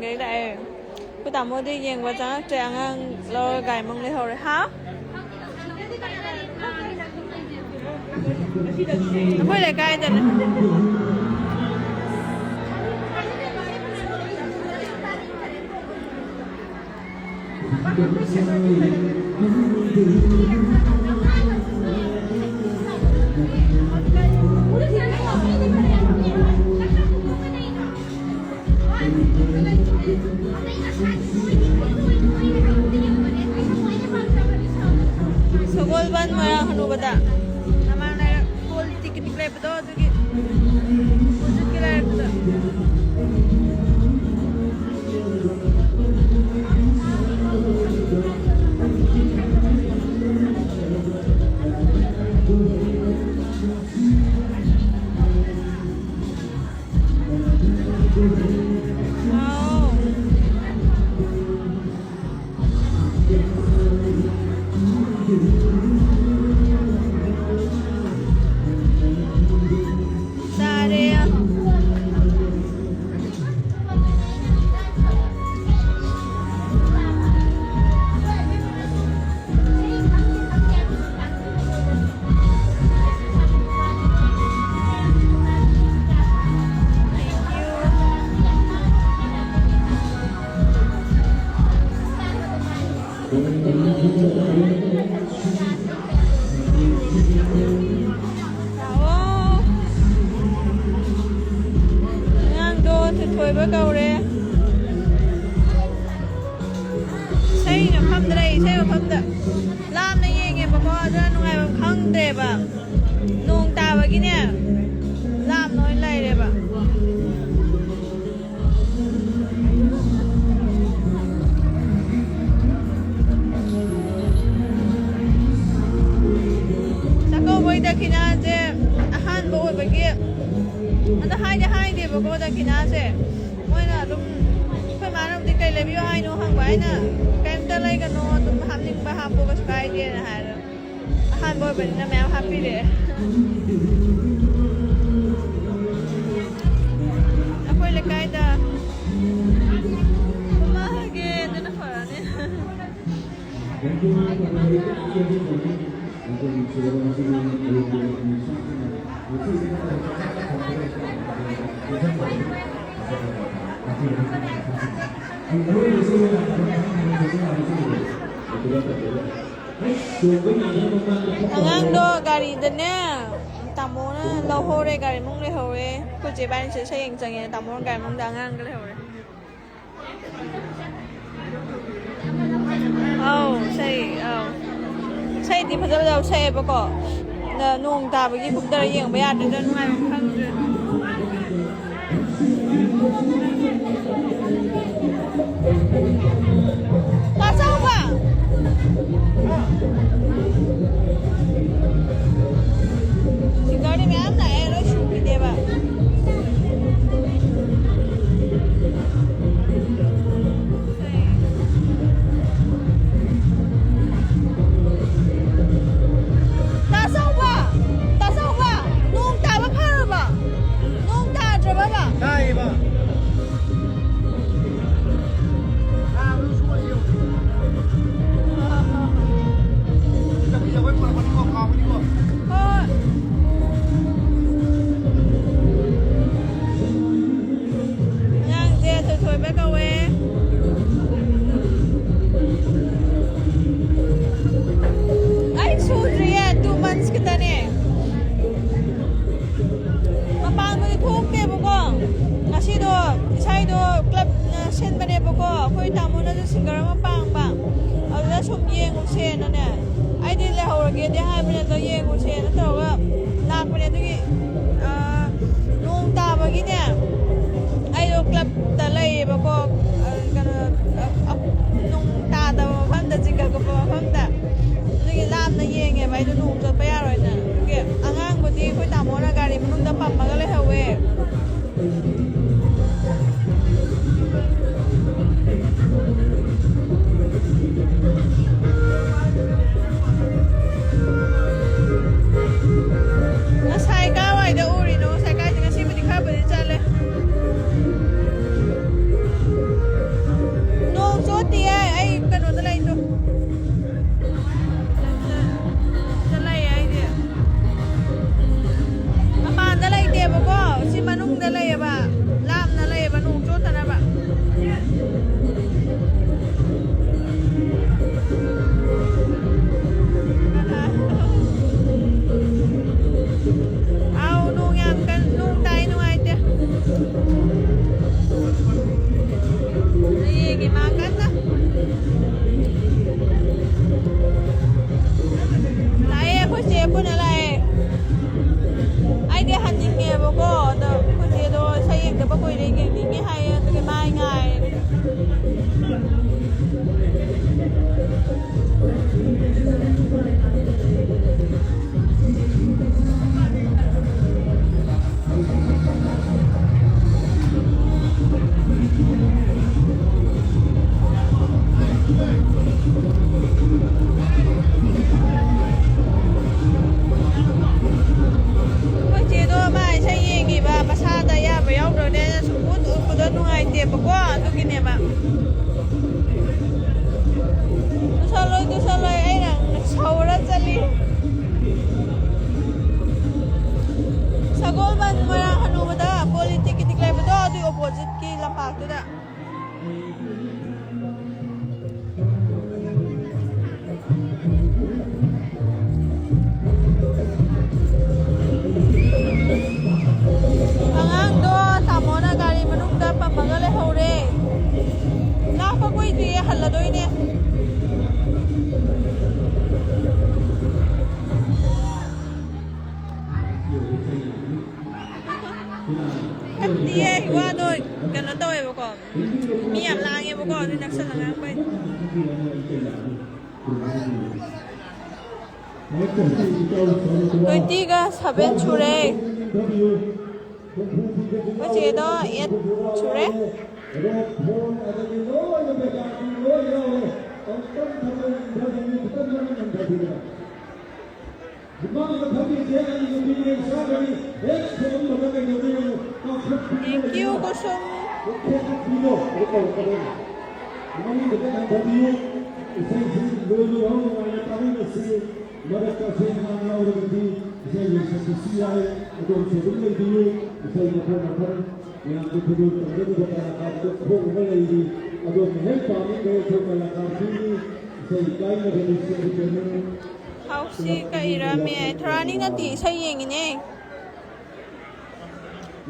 cái đại cô tạm mua đi giềng và trắng trẻ ngang lo gài mông lấy hầu đấy hả nó phải lại cay thật Sogol ban mara hanu bata nama na kol tiket niklay pa to tugi wujud kila ta thôi với câu đấy xây nó không đây xây mà không được làm này nghe bà con ra ngoài mà không để bà nung ta vào cái nè làm nói lại để bà sao câu với ta khi nào chứ han bội với kia anh hai đi bà cô ta khi nào chứ mỗi là lúc phải mà nó đi cây lấy bio hai nó hàng vải nè cái ta lấy cái nó tụm ham những bà ham bôi cái đi là hai rồi han bôi bên nó mèo happy đấy aku le cái ta mà cái nó phải là nè Ang do gari dene tamo na lo hore gari mong le hore ko je ban se sai yang chang tamo gari mong dang ang le hore sai thì phải đâu sai ba ko na nung ta ba gi buk da yang ba ya de da ngai khang de ta sao ba chỉ có đi mẹ này nó chụp cái đẹp à ta sao ba nung ta ba phá rồi ba nung ta rồi ba đây ba thôi bé câu ấy ay surya 2 months kita ni mapang mo ithok ke boko ngasi do sai do club sen ba ne boko khoi tamo na singer mapang ba ala sum yeng u sen na ne ai di le hawra ge de hai minute do yeng u sen na to ga lak minute gi nung ta ba gi ne ai do club ta lai ba ko kana nung ta da pham da jiga ko pham da ni lam na yeng e bai do nung jot pa ya roi na ke angang bu ti khoi ta mo na gari manung da pam ma ga le hawe na sai ka wai da uri no sai ka jinga si bu di kha bu di chale เอานุ่งยามกันนุ่งไตนุ่งไอเดียนี่กี่มากันนะไหนผู้เชี่ยวอะไร idea hunting nghe bố cô tớ có gì đó xây dựng tớ bắt quỳ đi nghe nghe hay tớ cái mai ngày tiệm quá tôi kinh nghiệm ạ tôi sao lôi ấy là sâu rất chân đi sao có bạn mà đang hanu mà ta politic cái này mà đó tôi opposite ki làm bạc tôi đã Pamagale hore na pa koi di halla doi ne kan dia wa doi kan doi ba ko mi am lang ye ba ko ni nak san lang pai doi tiga saben chure có chế đó ít chú rét thank you cô Sung hậu si cây ra mẹ thà ní nó tỉ xây gì nè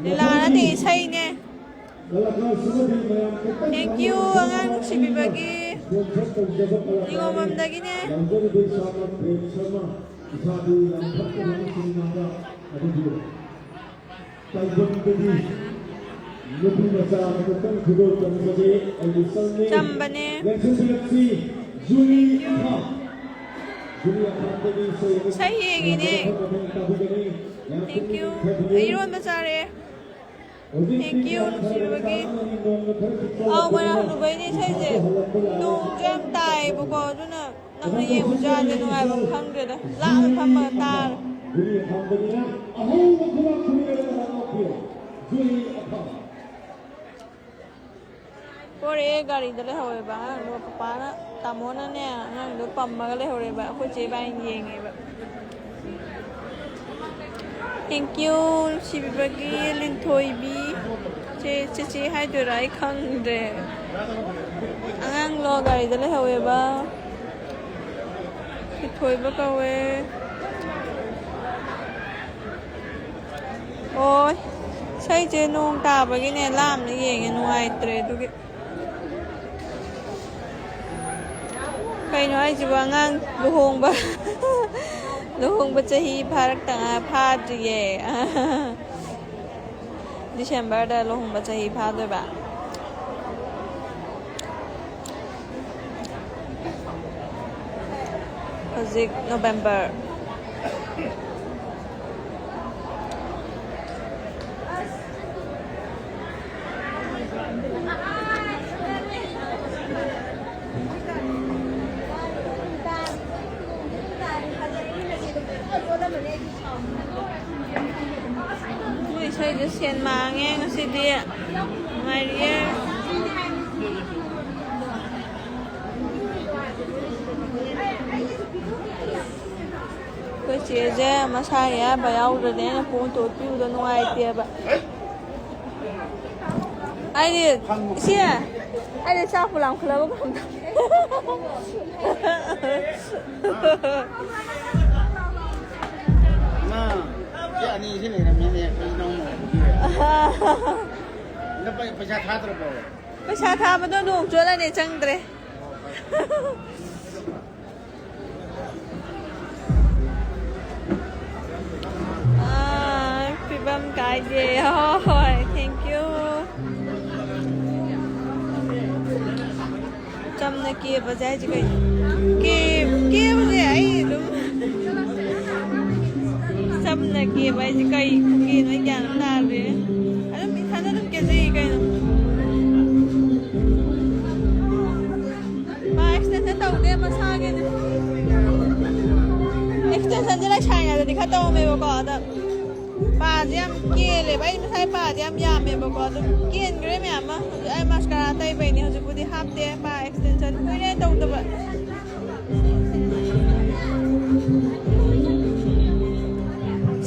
để là nó tỉ xây nè thank you anh si bị bagi đi ngomong lagi nè Chambane Say gini thank you iron besar thank you bagi au mana hanu bai ni sai je nung jam tai bu ko tu na nang na ye uja je nu ai ba khang de la pham ma ta Kore gari dale hoye ba no papa na tamona ne ngang do pamma gale hore ba ko che ba yeng e ba thank you si bagi lin thoi bi che hai do rai khang de ngang lo gari dale hoye ba ki thoi ba ka we ôi sai che nung ta ba ki ne lam ne yeng e nuai tre tu ki Kay nói chứ bà ngang luhong ba chahi pharak tanga pha je December da luhong ba chahi pha doi ba Hozik November Ui chơi cho xiên mà nghe nó xịt đi ạ Ngoài đi Cái chia ra mà sai á bà áo rồi đấy nó phun tổ tiêu ra ngoài tiệp ạ Ai đi xịa အဲ့ဒီချာဖူလောင်ခလဘကောင်妈，这你现在明天可以弄吗？那不下他的不？ ประชาธามันต้องดูจ้วอะไรเนี่ยจังเลยพี่บัมกายเดียว thank you จำนะเกียบใจจะไงเกียบใจไอ้ลุงจำนะเกียบไปจะไงกินไม่แก่น้ำตาเลยอันนั้นมีท่านนั้นเกียบใจไงนะมา extension ตัวเดียวมาสร้างกัน extension จะได้ใช้ไงแต่ดิข้าโตไม่บอกก่อนแต่ป่าเจียมเกียเลยไปไม่ใช่ป่าเจียมยามไม่บอกก่อนเกียนก็ได้ไหมอ่ะมาไอ้มาสการ์ไต้ไปนี่เขาจะพูดที่ฮับเดียป่า extension คุยได้ตรงตัวแบบ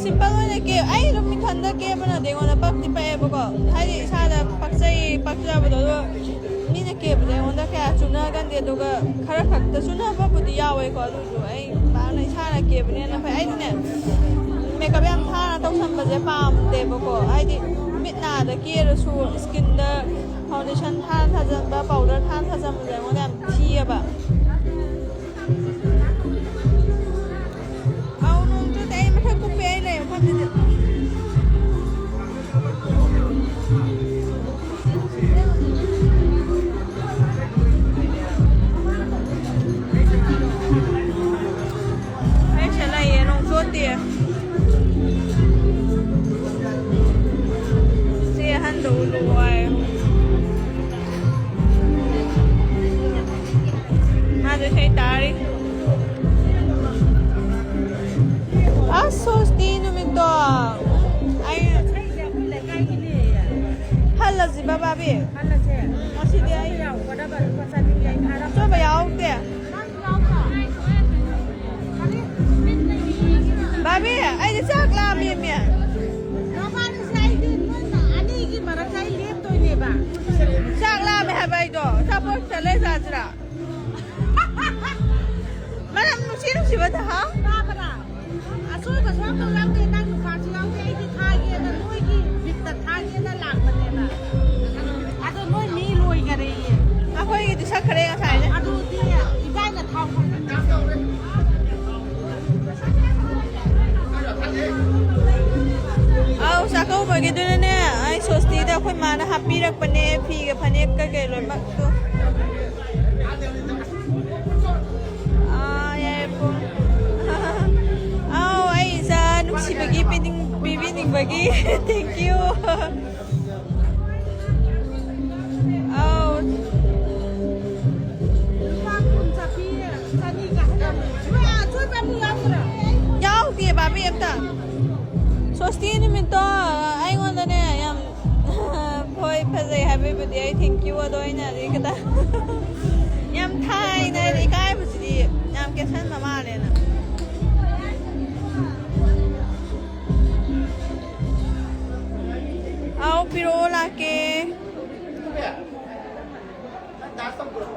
simple เลยเกี่ยวไอ้เรามีทันได้เกี่ยวมันอะเดี๋ยวเราปักที่ไปบอกก่อนให้ดิชาติปักใจปักใจไปตัวนี่เนี่ยเก็บเลยวันนั้นแค่ชุนกันเดียวตัวก็คาราขัดแต่ชุนแบบปุติยาวไว้ก่อนดูไอ้บ้านในชาติเก็บเนี่ยนะไปไอ้เนี่ยเมกับยามท่าต้องทำแบบจะปามเดี๋ยวบอกก่อนไอ้ดิมิดหน้าตะเกียร์ชูสกินเดอร์ฟาวเดชั่นท่าถ้าจะแบบเป่าเดอร์ท่าถ้าจะแบบว่าแบบเทียบอะเอาน้องจุดไอ้ไม่ใช่กูเป้เลยพันเดียวDia Dia han dulu ay Ada saya tarik Asos di numito ay Hala si baba bi Hala si Masih dia ay Coba ya dia Babi, ay sak la mi mi. Kapan saya itu ani ki mara saya lihat tu ini ba. Sak la mi hai bai do. Support chale sa jra. Mana nusi bata ha? Apa dah? Asal ke suam tu lang ke nang fasi lang ke ini thagi ada loi ki bitta thagi ada lang bane ba. Ada loi ni loi kare ye. Aku ini di sak kare ka sai ne. Aduh dia, ibai na thau kan. เอาสักเอาไปกันด้วยเนี่ยไอ้โซสตีแต่คนมานะคะปีรักปนเนพีกับพเนกก็เกิดเลยมากตัวยายปุ่มเอาไอ้ซานุสิบกี้เป็นบิบินิงบกี้ thank you เอา Bangun sapi, tadi kah? Cuy bami apa? ยาวตีบาบีเอ็มตาโซสตีนี่มันตัวไอ้คนนั้นเนี่ยยังพอยเพย์ happy birthday thank you ด้วยนะดีก็ได้ยังไทยในดีก็ไม่พอดียังเก็บเงินมาเลยนะเอาพิโรลาเก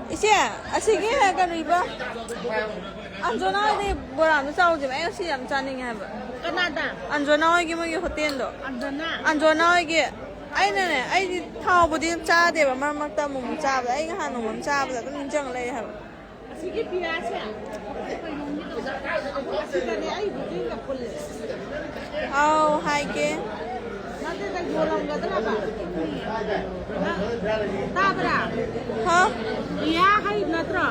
อีเสียอาศิเกะกันหรือเปล่าอันจวนเอาที่โบราณมันเจ้าจิ๋มไอ้สิ่งยำจานนี่ไงแบบ Kanada. อันจวนเอาไอ้กี่มันกี่โฮเทลดอก Andana. อันจวนเอาไอ้กี่ไอ้เนี่ยไอ้ที่เท้าบุตรจ้าเดี๋ยวมันมักตามุมจ้าแบบไอ้ก็หาหนุ่มจ้าแบบก็นิ่งจังเลยครับ Sige biasa. Sige ni ay buti ka pula. เอาไฮเก Nanti dah jualan kat apa? Tak berah. ฮะ Iya, hai natra.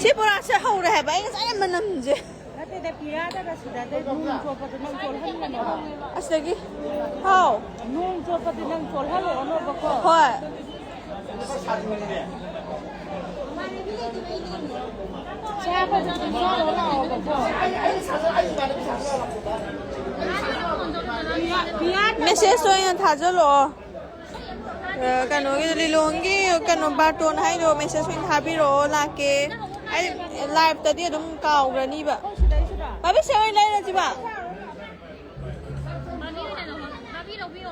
ชิบุระเชื่อเขาเลยแบบไอ้ก็ใส่มันนั่นจี Nanti dah pirata dah sudah dah nung coba tu nung jual hal ni. อาศัยกี่เขา Nung coba tu nung jual hal ono bako. เฮ้ย Siapa tu jual ono bako? Biar ไม่ใช่ส่วนยังถ่ายจะหรอกันหนูก็จะลีลงกี้กันหนูบาร์ตูนให้ดูไม่ใช่ส่วนถ่ายพี่โรลาเกไอ้ไลฟ์แต่เดี๋ยวต้องเก่าเลยนี่แบบ sudah sudah. ป้าไม่ใช่อะไรนะจีบะ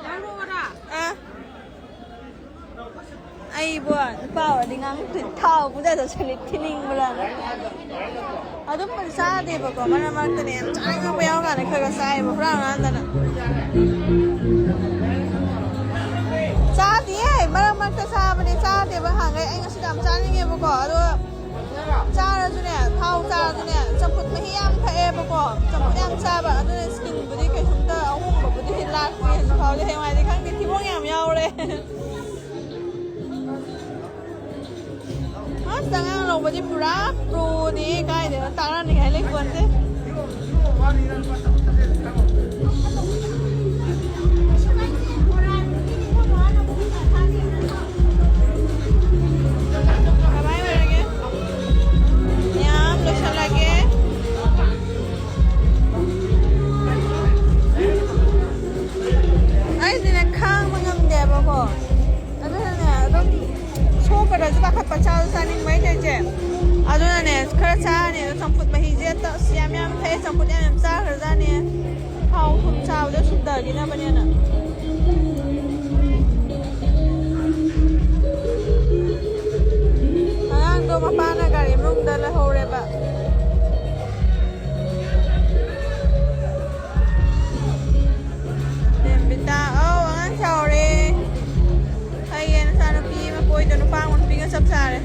Lalu ada. อ่ะ buat bao dengan tahu budak tu celik tiling bulan. Aduh pensar deh pokok mana-mana tu ni. Jangan kau payah kan nak kau saya berperang anda nak. Saat dia mana-mana tu sahabat ni saat dia berhang ai ngasih dalam cari ni pokok. Aduh cara tu ni tahu cara tu ni. Jemput mahiyam kaya pokok. Jemput yang sahabat aduh skin budi kaya sudah awak budi hilang ni. Kau dia hewan dia kan dia timbang yang miau le. Jangan lupa di pura pro ni kaya dia taran ni kaya lekon deh. Kapan lagi? Nyam, lusa lagi. Ay, dinakang mengam dia pokok. Ada ni, ada. Pada sebab apa cara saling mereka je. Aduh ni kerja ni semput mahijat tak siam yang pay semput yang besar kerja ni. Kau pun tahu dah sudah gina banyak nak. Ayang tu apa nak kari belum dah lah hore ba. Dembita oh angan sorry. Ayan sana pi makoy tu nupang mun pingan sab sare.